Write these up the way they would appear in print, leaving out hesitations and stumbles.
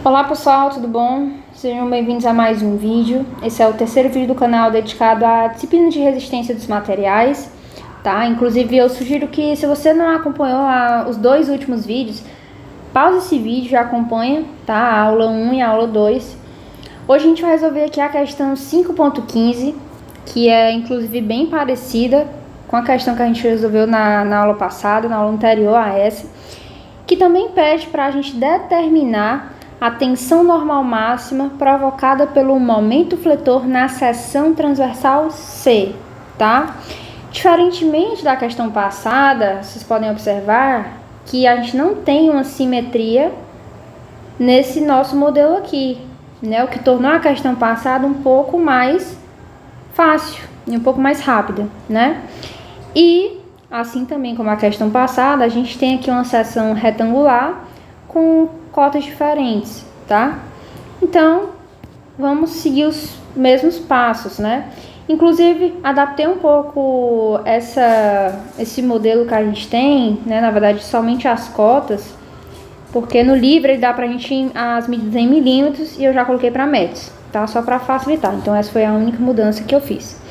Olá pessoal, tudo bom? Sejam bem-vindos a mais um vídeo. Esse é o terceiro vídeo do canal dedicado à disciplina de resistência dos materiais, tá? Inclusive eu sugiro que, se você não acompanhou os dois últimos vídeos, pausa esse vídeo e acompanha, tá? A aula 1 e a aula 2. Hoje a gente vai resolver aqui a questão 5.15, que é inclusive bem parecida com a questão que a gente resolveu na aula passada, na aula anterior a essa, que também pede para a gente determinar a tensão normal máxima provocada pelo momento fletor na seção transversal C, tá? Diferentemente da questão passada, vocês podem observar que a gente não tem uma simetria nesse nosso modelo aqui, né? O que tornou a questão passada um pouco mais fácil e um pouco mais rápida, né? E, assim também como a questão passada, a gente tem aqui uma seção retangular com cotas diferentes, tá? Então, vamos seguir os mesmos passos, né? Inclusive, adaptei um pouco esse modelo que a gente tem, né? Na verdade, somente as cotas, porque no livro ele dá pra gente as medidas em milímetros e eu já coloquei para metros, tá? Só para facilitar. Então, essa foi a única mudança que eu fiz.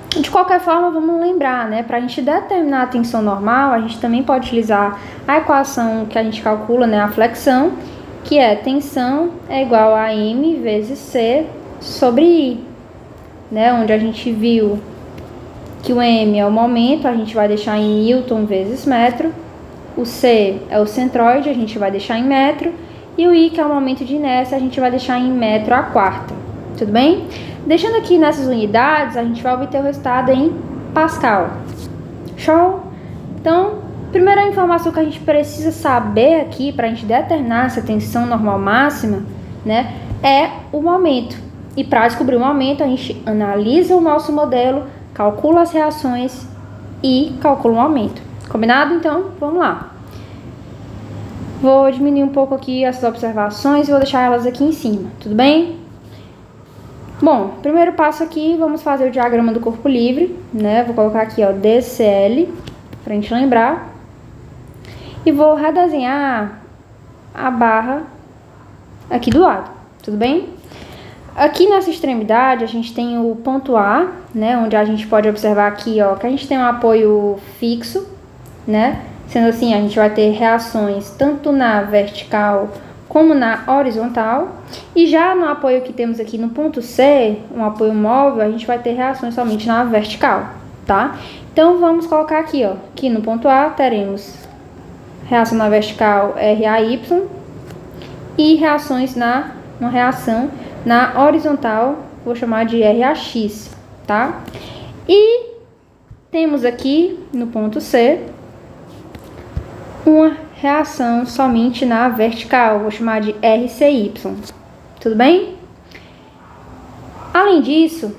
De qualquer forma, vamos lembrar, né? Para a gente determinar a tensão normal, a gente também pode utilizar a equação que a gente calcula, né? A flexão, que é tensão é igual a M vezes C sobre I, né? Onde a gente viu que o M é o momento, a gente vai deixar em Newton vezes metro. O C é o centroide, a gente vai deixar em metro. E o I, que é o momento de inércia, a gente vai deixar em metro a quarta. Tudo bem? Deixando aqui nessas unidades, a gente vai obter o resultado em Pascal. Show? Então, primeira informação que a gente precisa saber aqui para a gente determinar essa tensão normal máxima, né, é o momento. E para descobrir o momento, a gente analisa o nosso modelo, calcula as reações e calcula o momento. Combinado? Então, vamos lá. Vou diminuir um pouco aqui essas observações e vou deixar elas aqui em cima, tudo bem? Bom, primeiro passo aqui, vamos fazer o diagrama do corpo livre, né? Vou colocar aqui, ó, DCL, pra gente lembrar. E vou redesenhar a barra aqui do lado, tudo bem? Aqui nessa extremidade, a gente tem o ponto A, né? Onde a gente pode observar aqui, ó, que a gente tem um apoio fixo, né? Sendo assim, a gente vai ter reações tanto na vertical como na horizontal, e já no apoio que temos aqui no ponto C, um apoio móvel, a gente vai ter reações somente na vertical, tá? Então, vamos colocar aqui, ó, aqui no ponto A teremos reação na vertical RAY e uma reação na horizontal, vou chamar de RAX, tá? E temos aqui no ponto C uma reação somente na vertical, vou chamar de RCY, tudo bem? Além disso,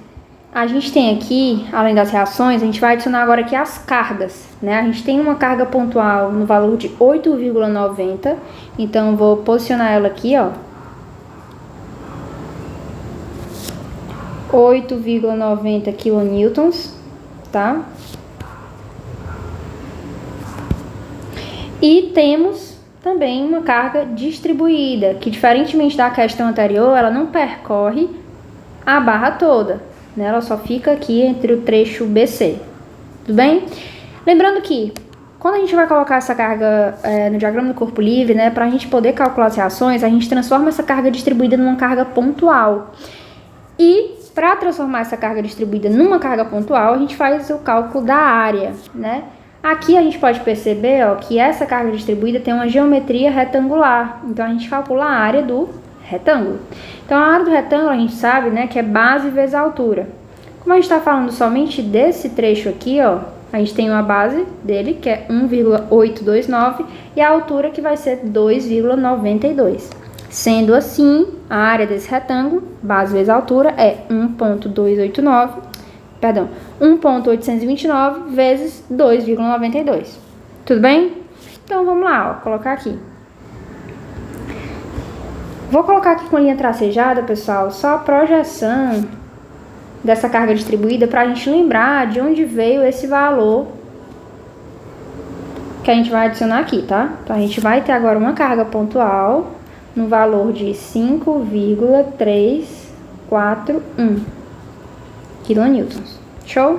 a gente tem aqui, além das reações, a gente vai adicionar agora aqui as cargas, né? A gente tem uma carga pontual no valor de 8,90, então vou posicionar ela aqui, ó, 8,90 kN, tá? E temos também uma carga distribuída, que diferentemente da questão anterior, ela não percorre a barra toda, né? Ela só fica aqui entre o trecho BC, tudo bem? Lembrando que, quando a gente vai colocar essa carga no diagrama do corpo livre, né, para a gente poder calcular as reações, a gente transforma essa carga distribuída numa carga pontual. E, para transformar essa carga distribuída numa carga pontual, a gente faz o cálculo da área, né? Aqui a gente pode perceber, ó, que essa carga distribuída tem uma geometria retangular. Então, a gente calcula a área do retângulo. Então, a área do retângulo a gente sabe, né, que é base vezes altura. Como a gente está falando somente desse trecho aqui, ó, a gente tem uma base dele, que é 1,829, e a altura que vai ser 2,92. Sendo assim, a área desse retângulo, base vezes altura, é 1,829 vezes 2,92. Tudo bem? Então, vamos lá, ó, colocar aqui. Vou colocar aqui com linha tracejada, pessoal, só a projeção dessa carga distribuída para a gente lembrar de onde veio esse valor que a gente vai adicionar aqui, tá? Então, a gente vai ter agora uma carga pontual no valor de 5,341 quilonewtons. Show?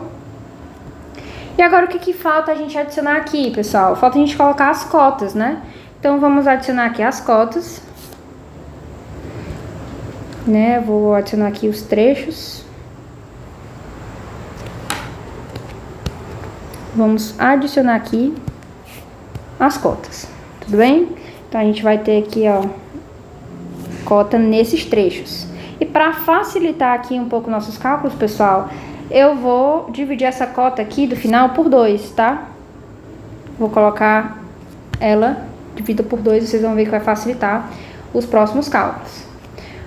E agora o que falta a gente adicionar aqui, pessoal? Falta a gente colocar as cotas, né? Então vamos adicionar aqui as cotas, né? Vou adicionar aqui os trechos. Vamos adicionar aqui as cotas, tudo bem? Então a gente vai ter aqui, ó, cota nesses trechos. E para facilitar aqui um pouco nossos cálculos, pessoal, eu vou dividir essa cota aqui do final por 2, tá? Vou colocar ela dividida por 2, vocês vão ver que vai facilitar os próximos cálculos.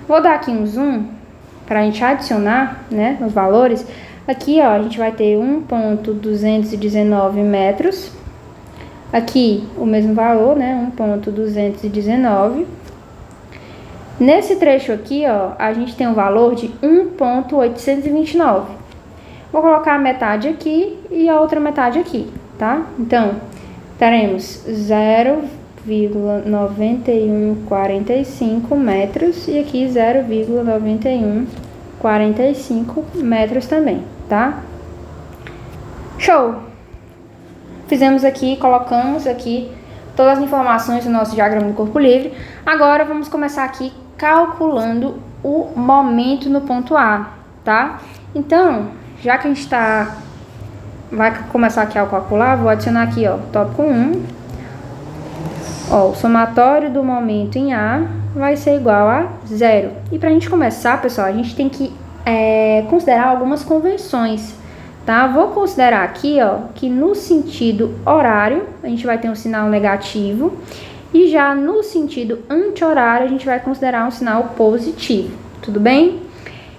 Vou dar aqui um zoom para a gente adicionar, né, os valores. Aqui, ó, a gente vai ter 1,219 metros. Aqui, o mesmo valor, né, 1,219. Nesse trecho aqui, ó, a gente tem um valor de 1,829. Vou colocar a metade aqui e a outra metade aqui, tá? Então, teremos 0,9145 metros e aqui 0,9145 metros também, tá? Show! Fizemos aqui, colocamos aqui todas as informações do nosso diagrama do corpo livre. Agora vamos começar aqui calculando o momento no ponto A, tá? Então, já que a gente vai começar aqui a calcular, vou adicionar aqui, ó, tópico 1. Ó, o somatório do momento em A vai ser igual a 0. E para a gente começar, pessoal, a gente tem que considerar algumas convenções, tá? Vou considerar aqui, ó, que no sentido horário, a gente vai ter um sinal negativo. E já no sentido anti-horário, a gente vai considerar um sinal positivo, tudo bem?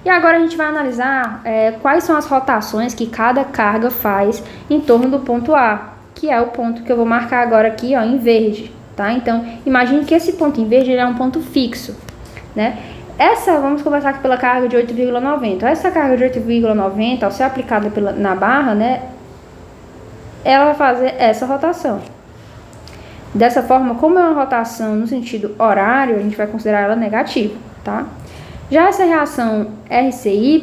E agora a gente vai analisar quais são as rotações que cada carga faz em torno do ponto A, que é o ponto que eu vou marcar agora aqui, ó, em verde, tá? Então, imagine que esse ponto em verde ele é um ponto fixo, né? Vamos começar aqui pela carga de 8,90. Essa carga de 8,90, ao ser aplicada na barra, né, ela vai fazer essa rotação. Dessa forma, como é uma rotação no sentido horário, a gente vai considerar ela negativa, tá? Já essa reação RCY,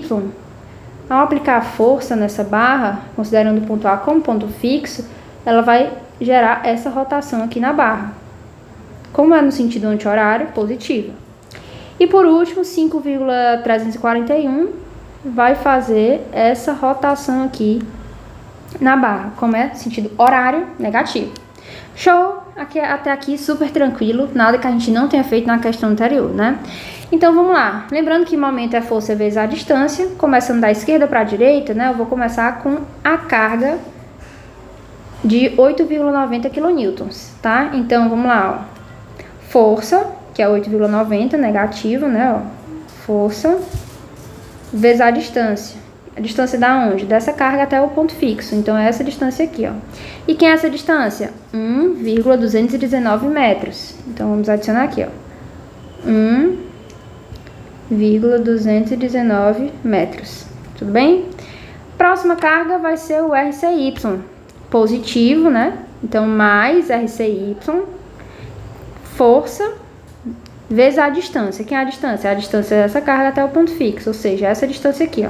ao aplicar força nessa barra, considerando o ponto A como ponto fixo, ela vai gerar essa rotação aqui na barra. Como é no sentido anti-horário, positiva. E por último, 5,341 vai fazer essa rotação aqui na barra, como é sentido horário, negativo. Show! Até aqui super tranquilo, nada que a gente não tenha feito na questão anterior, né? Então vamos lá, lembrando que momento é força vezes a distância, começando da esquerda para a direita, né? Eu vou começar com a carga de 8,90 quilonewtons, tá? Então vamos lá, ó. Força, que é 8,90, negativo, né? Ó. Força vezes a distância. A distância da onde? Dessa carga até o ponto fixo. Então, é essa distância aqui, ó. E quem é essa distância? 1,219 metros. Então, vamos adicionar aqui, ó. 1,219 metros. Tudo bem? Próxima carga vai ser o RCY. Positivo, né? Então, mais RCY. Força vezes a distância. Quem é a distância? A distância dessa carga até o ponto fixo, ou seja, essa distância aqui, ó.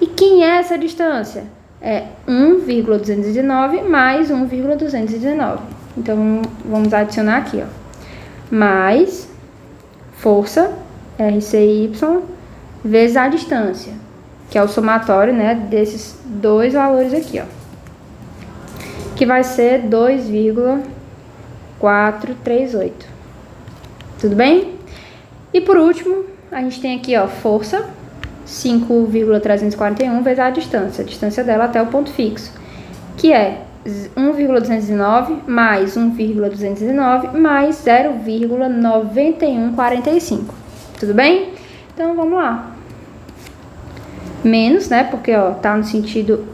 E quem é essa distância? É 1,219 mais 1,219. Então, vamos adicionar aqui, ó. Mais força, RCY, vezes a distância, que é o somatório, né, desses dois valores aqui, ó. Que vai ser 2,438. Tudo bem? E por último, a gente tem aqui, ó, força, 5,341 vezes a distância dela até o ponto fixo, que é 1,209 mais 1,209 mais 0,9145. Tudo bem? Então, vamos lá. Menos, né, porque, ó, tá no sentido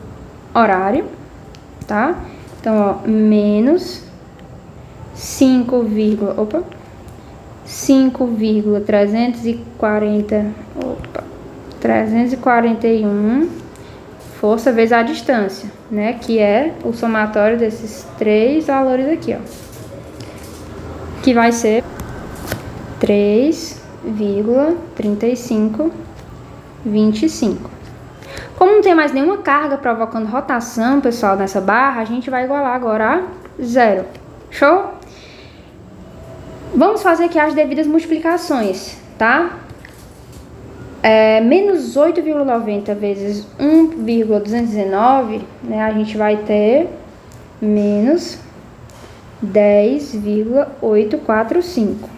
horário, tá? Então, ó, menos 341 força vezes a distância, né? Que é o somatório desses três valores aqui, ó. Que vai ser 3,3525. Como não tem mais nenhuma carga provocando rotação, pessoal, nessa barra, a gente vai igualar agora a zero. Show? Vamos fazer aqui as devidas multiplicações, tá? Menos 8,90 vezes 1,219, né? A gente vai ter menos 10,845.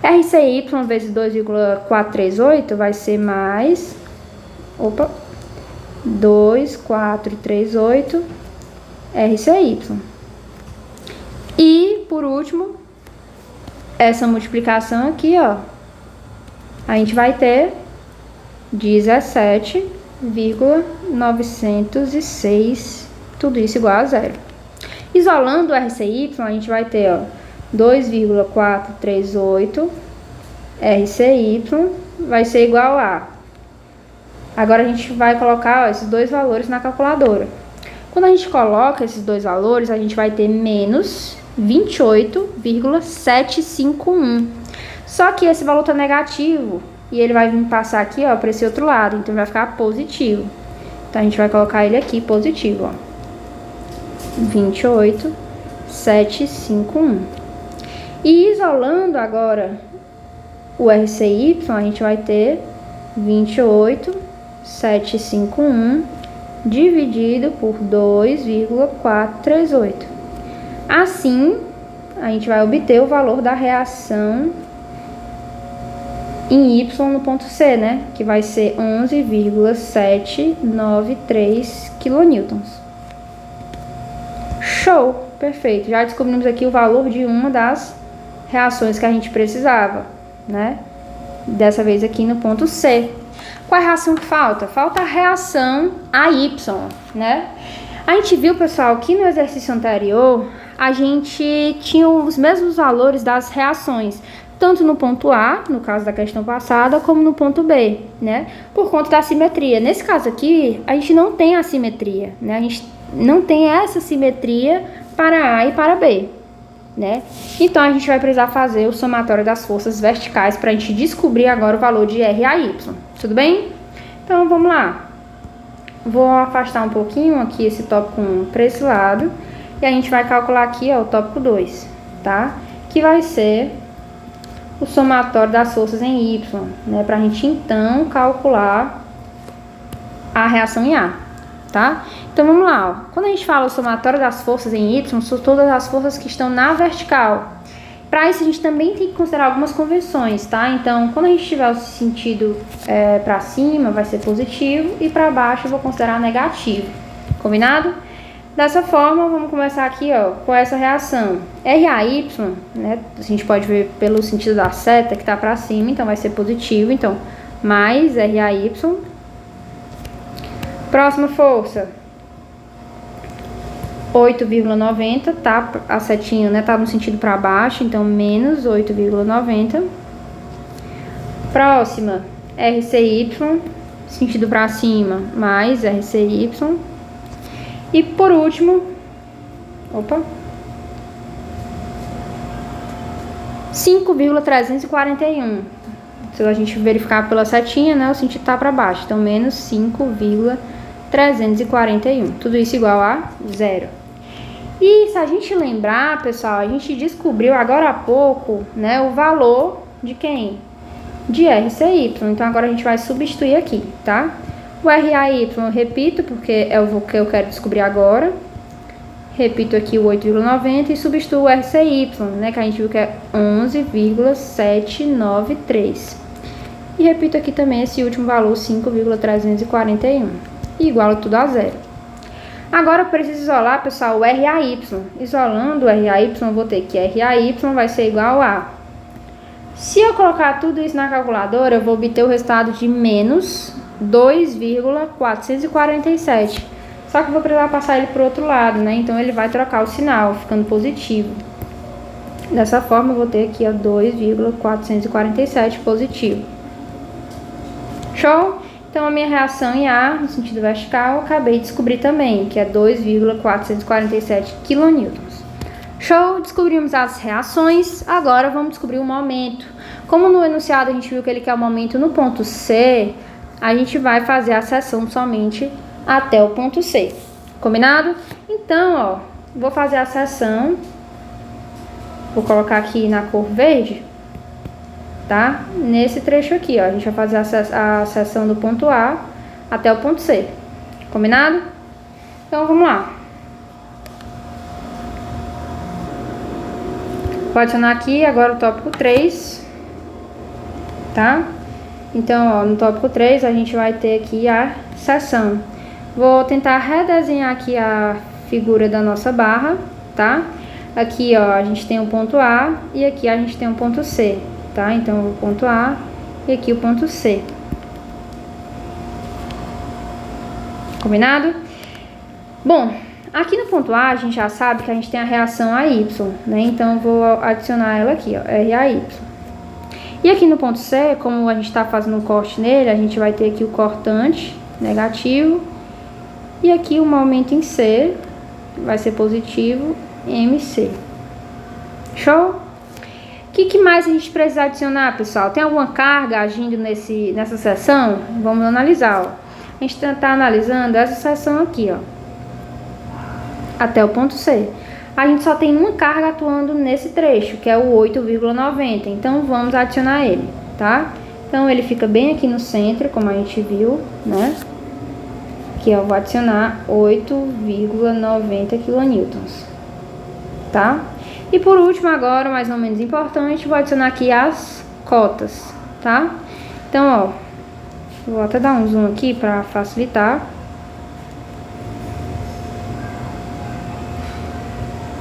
RCY vezes 2,438 vai ser mais 2,438 RCY. E, por último, essa multiplicação aqui, ó, a gente vai ter 17,906, tudo isso igual a zero. Isolando o RCY, a gente vai ter, ó, 2,438 RCY vai ser igual a... Agora a gente vai colocar, ó, esses dois valores na calculadora. Quando a gente coloca esses dois valores, a gente vai ter menos 28,751. Só que esse valor tá negativo e ele vai vir passar aqui, ó, para esse outro lado, então vai ficar positivo. Então a gente vai colocar ele aqui positivo, ó. 28,751. E isolando agora o RCY, a gente vai ter 28,751 dividido por 2,438. Assim, a gente vai obter o valor da reação em Y no ponto C, né? Que vai ser 11,793 kN. Show! Perfeito. Já descobrimos aqui o valor de uma das reações que a gente precisava, né? Dessa vez aqui no ponto C. Qual é a reação que falta? Falta a reação AY, né? A gente viu, pessoal, que no exercício anterior a gente tinha os mesmos valores das reações, tanto no ponto A, no caso da questão passada, como no ponto B, né? Por conta da simetria. Nesse caso aqui, a gente não tem a simetria, né? A gente não tem essa simetria para A e para B, né? Então, a gente vai precisar fazer o somatório das forças verticais para a gente descobrir agora o valor de RAY. Tudo bem? Então, vamos lá. Vou afastar um pouquinho aqui esse tópico 1 para esse lado. E a gente vai calcular aqui, ó, o tópico 2, tá? Que vai ser o somatório das forças em Y, né? Pra gente, então, calcular a reação em A, tá? Então, vamos lá, ó. Quando a gente fala o somatório das forças em Y, são todas as forças que estão na vertical. Para isso, a gente também tem que considerar algumas convenções, tá? Então, quando a gente tiver o sentido para cima, vai ser positivo, e para baixo eu vou considerar negativo. Combinado? Dessa forma, vamos começar aqui, ó, com essa reação. RAY, né? A gente pode ver pelo sentido da seta que tá para cima, então vai ser positivo. Então, mais RAY. Próxima força. 8,90, tá? A setinha, né, tá no sentido para baixo, então menos 8,90. Próxima, RCY, sentido para cima, mais RCY. E por último, 5,341. Se a gente verificar pela setinha, né, o sentido tá para baixo, então menos 5,341. Tudo isso igual a zero. E se a gente lembrar, pessoal, a gente descobriu agora há pouco, né, o valor de quem? De RCY. Então agora a gente vai substituir aqui, tá? O RAY eu repito, porque é o que eu quero descobrir agora. Repito aqui o 8,90 e substituo o RCY, né, que a gente viu que é 11,793. E repito aqui também esse último valor, 5,341. E igualo tudo a zero. Agora eu preciso isolar, pessoal, o RAY. Isolando o RAY, eu vou ter que RAY vai ser igual a... Se eu colocar tudo isso na calculadora, eu vou obter o resultado de menos 2,447. Só que eu vou precisar passar ele para o outro lado, né? Então ele vai trocar o sinal, ficando positivo. Dessa forma eu vou ter aqui, ó, 2,447 positivo. Show? Então a minha reação em A, no sentido vertical, eu acabei de descobrir também, que é 2,447 kN. Show? Descobrimos as reações, agora vamos descobrir o momento. Como no enunciado a gente viu que ele quer o momento no ponto C, a gente vai fazer a seção somente até o ponto C. Combinado? Então, ó, vou fazer a seção. Vou colocar aqui na cor verde, tá? Nesse trecho aqui, ó, a gente vai fazer a seção do ponto A até o ponto C. Combinado? Então, vamos lá. Vou adicionar aqui agora o tópico 3, tá? Então, ó, no tópico 3 a gente vai ter aqui a seção. Vou tentar redesenhar aqui a figura da nossa barra, tá? Aqui, ó, a gente tem o ponto A e aqui a gente tem o ponto C, tá? Então, o ponto A e aqui o ponto C. Combinado? Bom, aqui no ponto A, a gente já sabe que a gente tem a reação AY, né? Então, eu vou adicionar ela aqui, ó, RAY. E aqui no ponto C, como a gente está fazendo um corte nele, a gente vai ter aqui o cortante negativo. E aqui o momento em C vai ser positivo, MC. Show? O que mais a gente precisa adicionar, pessoal? Tem alguma carga agindo nessa seção? Vamos analisar, ó. A gente está analisando essa seção aqui, ó, até o ponto C. A gente só tem uma carga atuando nesse trecho, que é o 8,90. Então, vamos adicionar ele, tá? Então, ele fica bem aqui no centro, como a gente viu, né? Aqui, ó, vou adicionar 8,90 kN, tá? E por último, agora, mais ou menos importante, vou adicionar aqui as cotas, tá? Então, ó, vou até dar um zoom aqui para facilitar.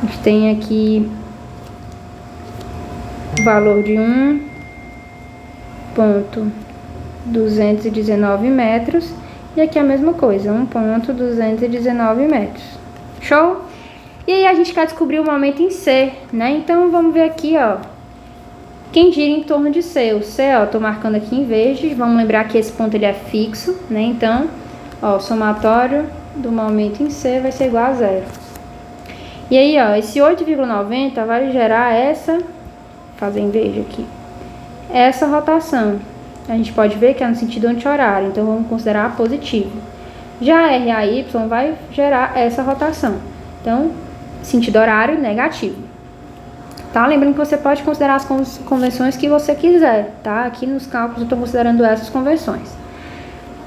A gente tem aqui o valor de 1,219 metros. E aqui a mesma coisa, 1,219 metros. Show? E aí a gente quer descobrir o momento em C, né? Então vamos ver aqui, ó, quem gira em torno de C. O C, ó, tô marcando aqui em verde. Vamos lembrar que esse ponto ele é fixo, né? Então, ó, o somatório do momento em C vai ser igual a 0. E aí, ó, esse 8,90 vai gerar essa, fazer em verde aqui, essa rotação. A gente pode ver que é no sentido anti-horário, então vamos considerar positivo. Já a RAY vai gerar essa rotação, então sentido horário negativo. Tá? Lembrando que você pode considerar as convenções que você quiser, tá? Aqui nos cálculos eu estou considerando essas convenções.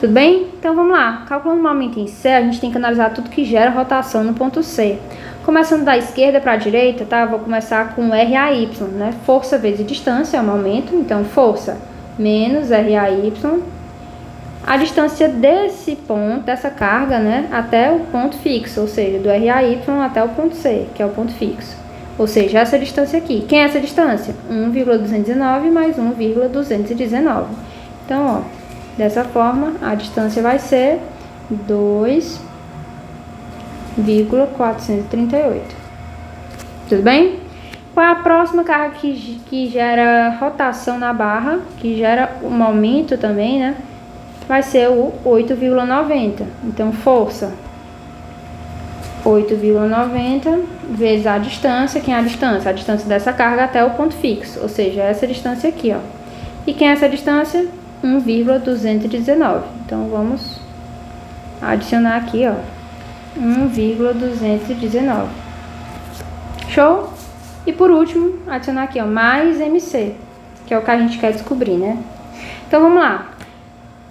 Tudo bem? Então vamos lá. Calculando o momento em C, a gente tem que analisar tudo que gera rotação no ponto C. Começando da esquerda para a direita, tá? Vou começar com RAY, né? Força vezes distância é o momento, então força menos RAY, a distância desse ponto, dessa carga, né, até o ponto fixo, ou seja, do RAY até o ponto C, que é o ponto fixo. Ou seja, essa distância aqui. Quem é essa distância? 1,219 mais 1,219. Então, ó, dessa forma, a distância vai ser 2,438. Tudo bem? Qual é a próxima carga que gera rotação na barra, que gera um aumento também, né? Vai ser o 8,90. Então, força 8,90 vezes a distância. Quem é a distância? A distância dessa carga até o ponto fixo, ou seja, essa distância aqui, ó. E quem é essa distância? 1,219. Então, vamos adicionar aqui, ó, 1,219. Show? E por último, adicionar aqui, ó, mais MC, que é o que a gente quer descobrir, né? Então, vamos lá.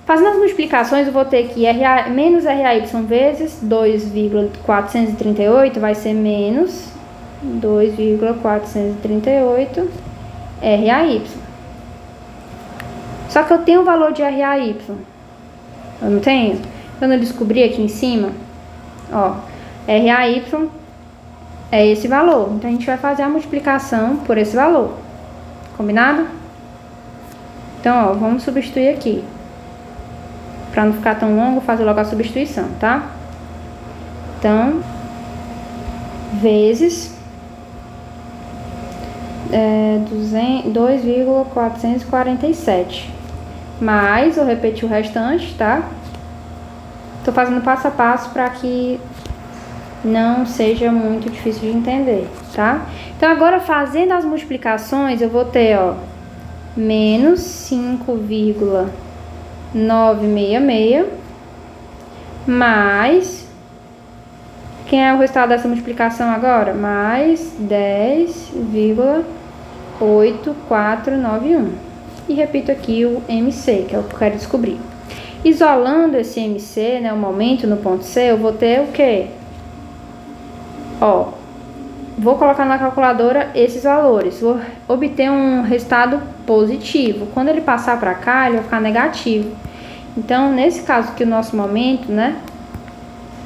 Fazendo as multiplicações, eu vou ter que menos RAY vezes 2,438 vai ser menos 2,438 RAY. Só que eu tenho o valor de RAY. Eu não tenho? Quando eu descobri aqui em cima, ó, RAY é esse valor. Então, a gente vai fazer a multiplicação por esse valor. Combinado? Então, ó, vamos substituir aqui. Para não ficar tão longo, fazer logo a substituição, tá? Então, vezes 2,447. Mais, eu repeti o restante, tá? Tô fazendo passo a passo para que não seja muito difícil de entender. tá? Então, agora fazendo as multiplicações, eu vou ter, ó, menos 5,966 mais, quem é o resultado dessa multiplicação agora? Mais 10,8491. E repito aqui o MC, que é o que eu quero descobrir. Isolando esse MC, né, o momento no ponto C, eu vou ter o quê? Ó, vou colocar na calculadora esses valores, vou obter um resultado positivo. Quando ele passar para cá, ele vai ficar negativo. Então, nesse caso aqui, o nosso momento, né,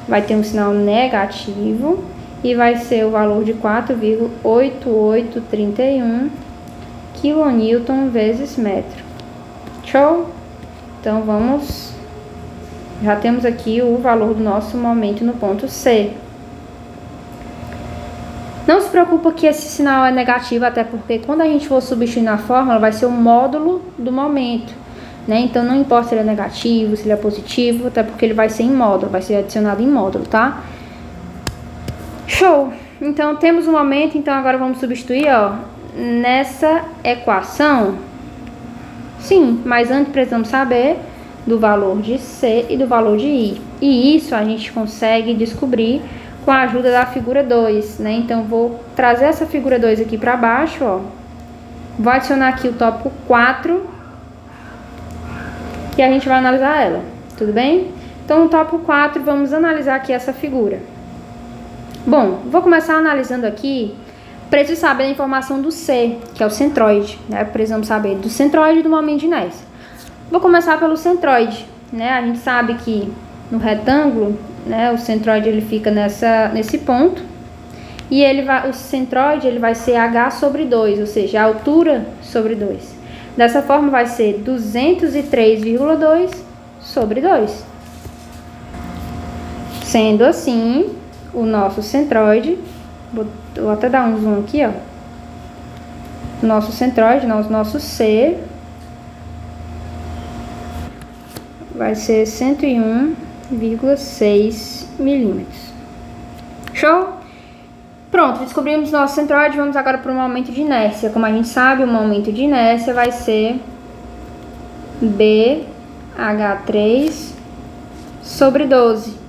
vai ter um sinal negativo e vai ser o valor de 4,8831 kN vezes metro. Show? Então, já temos aqui o valor do nosso momento no ponto C. Não se preocupa que esse sinal é negativo, até porque quando a gente for substituir na fórmula, vai ser o módulo do momento, né? Então, não importa se ele é negativo, se ele é positivo, até porque ele vai ser em módulo, vai ser adicionado em módulo, tá? Show! Então, temos o momento, então agora vamos substituir, ó, nessa equação. Sim, mas antes precisamos saber do valor de C e do valor de I. E isso a gente consegue descobrir com a ajuda da figura 2, né? Então, vou trazer essa figura 2 aqui para baixo, ó. Vou adicionar aqui o tópico 4 e a gente vai analisar ela, tudo bem? Então, no tópico 4, vamos analisar aqui essa figura. Bom, vou começar analisando aqui. Preciso saber a informação do C, que é o centroide, né? Precisamos saber do centroide e do momento de inércia. Vou começar pelo centroide, né? A gente sabe que no retângulo, né, o centroide ele fica nesse ponto e o centroide ele vai ser h sobre 2, ou seja, a altura sobre 2. Dessa forma vai ser 203,2 sobre 2. Sendo assim, o nosso centroide, vou até dar um zoom aqui, ó. Nosso centroide, nosso C, vai ser 101,6 milímetros. Show? Pronto, descobrimos nosso centroide. Vamos agora para o momento de inércia. Como a gente sabe, o momento de inércia vai ser BH3 sobre 12.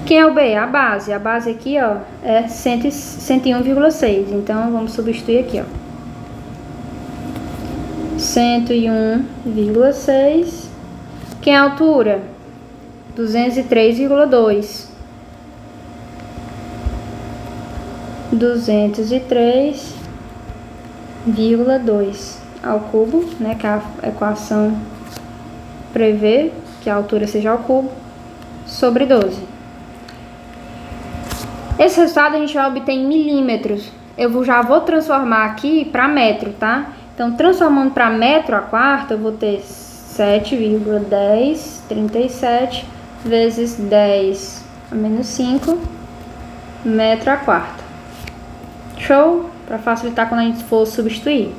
Quem é o B? A base. A base aqui, ó, é 101,6. Então, vamos substituir aqui, ó. 101,6. Quem é a altura? 203,2. 203,2 ao cubo, né? Que a equação prevê que a altura seja ao cubo, sobre 12. Esse resultado a gente vai obter em milímetros. Eu já vou transformar aqui para metro, tá? Então, transformando para metro a quarta, eu vou ter 7,1037 vezes 10 a menos 5 metro a quarta. Show? Para facilitar quando a gente for substituir,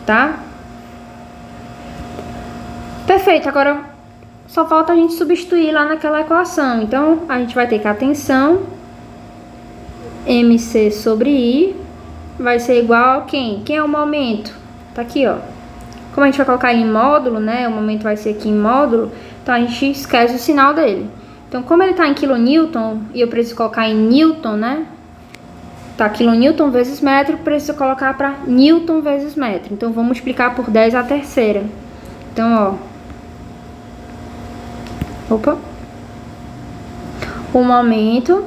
tá? Perfeito, agora só falta a gente substituir lá naquela equação. Então, a gente vai ter que a tensão MC sobre I vai ser igual a quem? Quem é o momento? Tá aqui, ó. Como a gente vai colocar ele em módulo, né? O momento vai ser aqui em módulo, então a gente esquece o sinal dele. Então, como ele tá em quilonewton e eu preciso colocar em newton, né? Tá, quilonewton vezes metro, preciso colocar para newton vezes metro. Então, vou multiplicar por 10 a terceira. Então, ó. Opa. O momento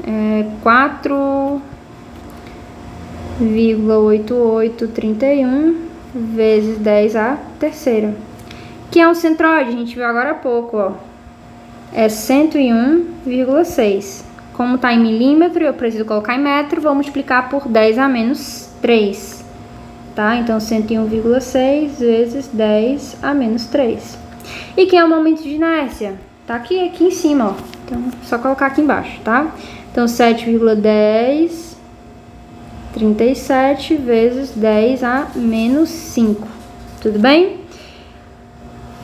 é 4,8831 vezes 10 a terceira. Que é um centroide, a gente viu agora há pouco, ó. É 101,6. Como está em milímetro, eu preciso colocar em metro, vou multiplicar por 10 a menos 3. Tá? Então, 101,6 vezes 10 a menos 3. E quem é o momento de inércia? Tá aqui em cima, ó. Então, só colocar aqui embaixo, tá? Então, 7,1037 vezes 10 a menos 5. Tudo bem?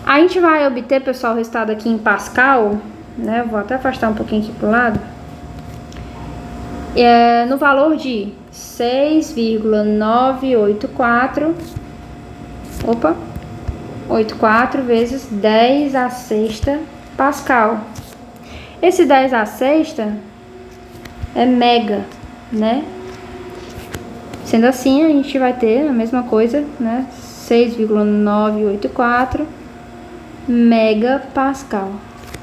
A gente vai obter, pessoal, o resultado aqui em Pascal, né? Vou até afastar um pouquinho aqui pro lado. no valor de 6,984 84 vezes 10 à sexta Pascal. Esse 10 à sexta é mega, né? Sendo assim, a gente vai ter a mesma coisa, né? 6,984 megapascal.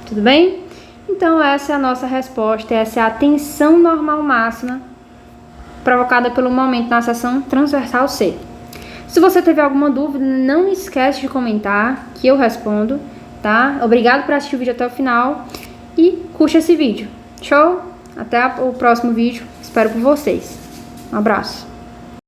Tudo bem? Então, essa é a nossa resposta. Essa é a tensão normal máxima provocada pelo momento na seção transversal C. Se você teve alguma dúvida, não esquece de comentar que eu respondo, tá? Obrigado por assistir o vídeo até o final e curte esse vídeo. Show? Até o próximo vídeo. Espero por vocês. Um abraço.